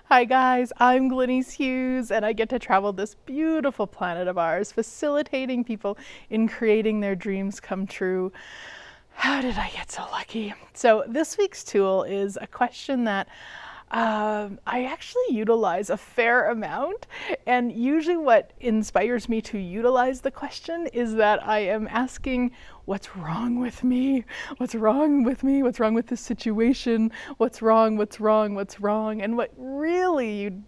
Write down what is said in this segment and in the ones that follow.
Hi guys, I'm Glenyce Hughes and I get to travel this beautiful planet of ours, facilitating people in creating their dreams come true. How did I get so lucky? So this week's tool is a question that I actually utilize a fair amount, and usually what inspires me to utilize the question is that I am asking, what's wrong with me? What's wrong with me? What's wrong with this situation? What's wrong? What's wrong? What's wrong? And what really you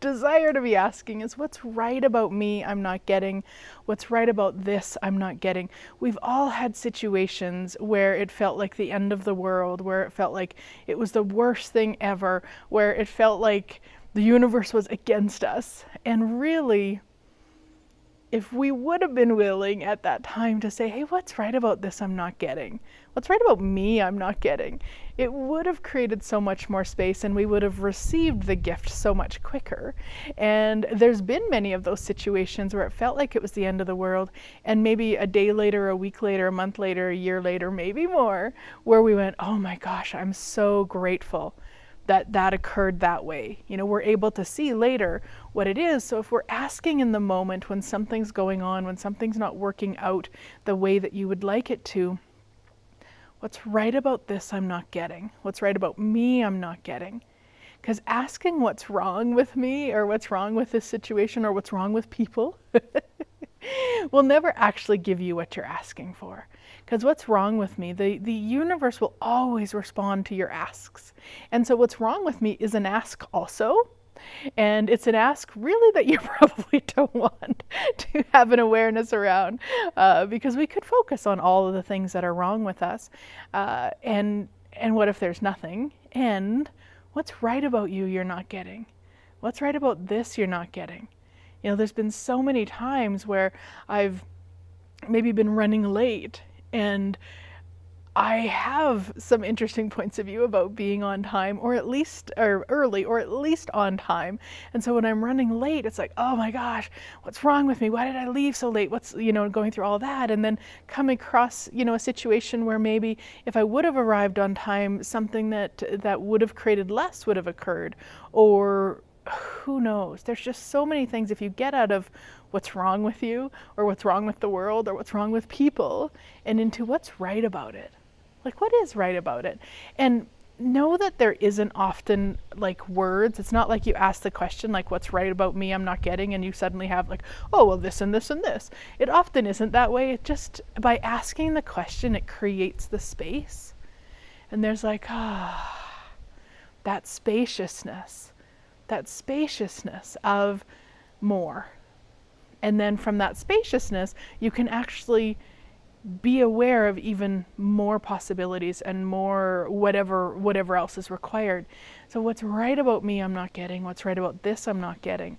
desire to be asking is, what's right about me I'm not getting? What's right about this I'm not getting? We've all had situations where it felt like the end of the world, where it felt like it was the worst thing ever, where it felt like the universe was against us. And really, if we would have been willing at that time to say, hey, what's right about this I'm not getting? What's right about me I'm not getting? It would have created so much more space, and we would have received the gift so much quicker. And there's been many of those situations where it felt like it was the end of the world, and maybe a day later, a week later, a month later, a year later, maybe more, where we went, oh my gosh, I'm so grateful that that occurred that way. You know, we're able to see later what it is. So if we're asking in the moment when something's going on, when something's not working out the way that you would like it to, what's right about this I'm not getting? What's right about me I'm not getting? Because asking what's wrong with me, or what's wrong with this situation, or what's wrong with people will never actually give you what you're asking for. Because what's wrong with me, the universe will always respond to your asks. And so what's wrong with me is an ask also. And it's an ask really that you probably don't want to have an awareness around, because we could focus on all of the things that are wrong with us. And what if there's nothing? And what's right about you you're not getting? What's right about this you're not getting? You know, there's been so many times where I've maybe been running late, and I have some interesting points of view about being on time, or early, or at least on time. And so when I'm running late, it's like, oh my gosh, what's wrong with me? Why did I leave so late? What's, going through all that, and then coming across, a situation where maybe if I would have arrived on time, something that would have created less would have occurred, or who knows? There's just so many things if you get out of what's wrong with you, or what's wrong with the world, or what's wrong with people, and into what's right about it. Like, what is right about it? And know that there isn't often like words. It's not like you ask the question, like, what's right about me I'm not getting, and you suddenly have like, oh, well, this and this and this. It often isn't that way. It just, by asking the question, it creates the space. And there's like, that spaciousness of more. And then from that spaciousness, you can actually be aware of even more possibilities and more whatever else is required. So what's right about me I'm not getting? What's right about this I'm not getting?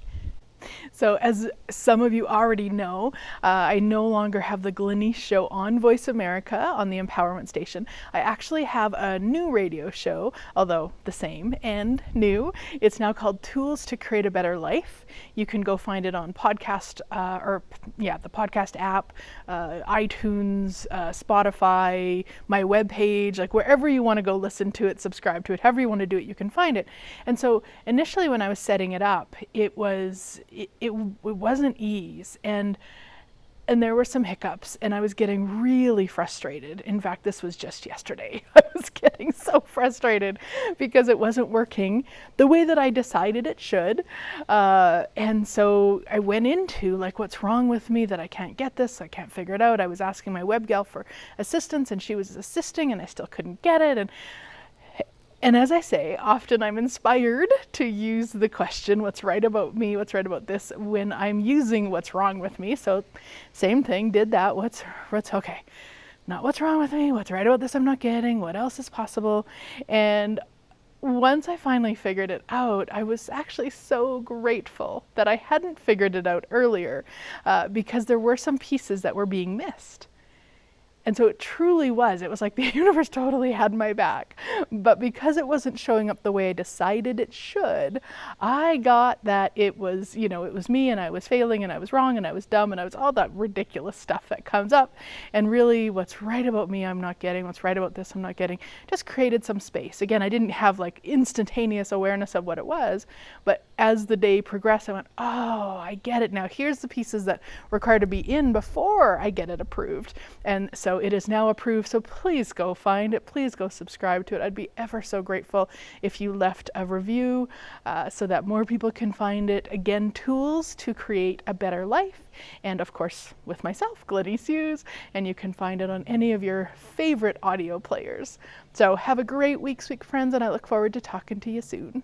So as some of you already know, I no longer have the Glenyce show on Voice America on the Empowerment Station. I actually have a new radio show, although the same and new. It's now called Tools to Create a Better Life. You can go find it on podcast, the podcast app, iTunes, Spotify, my webpage, like wherever you want to go listen to it, subscribe to it, however you want to do it, you can find it. And so initially when I was setting it up, it wasn't ease, and there were some hiccups, and I was getting really frustrated. In fact, this was just yesterday. I was getting so frustrated because it wasn't working the way that I decided it should. And so I went into like, what's wrong with me that I can't get this? I can't figure it out. I was asking my web gal for assistance, and she was assisting, and I still couldn't get it. And as I say, often I'm inspired to use the question, what's right about me, what's right about this, when I'm using what's wrong with me. So same thing, did that, what's okay, not what's wrong with me, what's right about this I'm not getting, what else is possible. And once I finally figured it out, I was actually so grateful that I hadn't figured it out earlier, because there were some pieces that were being missed. And so it truly was. It was like the universe totally had my back. But because it wasn't showing up the way I decided it should, I got that it was, it was me and I was failing and I was wrong and I was dumb and I was all that ridiculous stuff that comes up. And really what's right about me I'm not getting, what's right about this I'm not getting, just created some space. Again, I didn't have like instantaneous awareness of what it was, but as the day progressed, I went, oh, I get it now. Here's the pieces that require to be in before I get it approved. And so it is now approved, so please go find it. Please go subscribe to it. I'd be ever so grateful if you left a review so that more people can find it. Again, tools to create a better life. And of course, with myself, Glenyce Hughes, and you can find it on any of your favorite audio players. So have a great week, sweet friends, and I look forward to talking to you soon.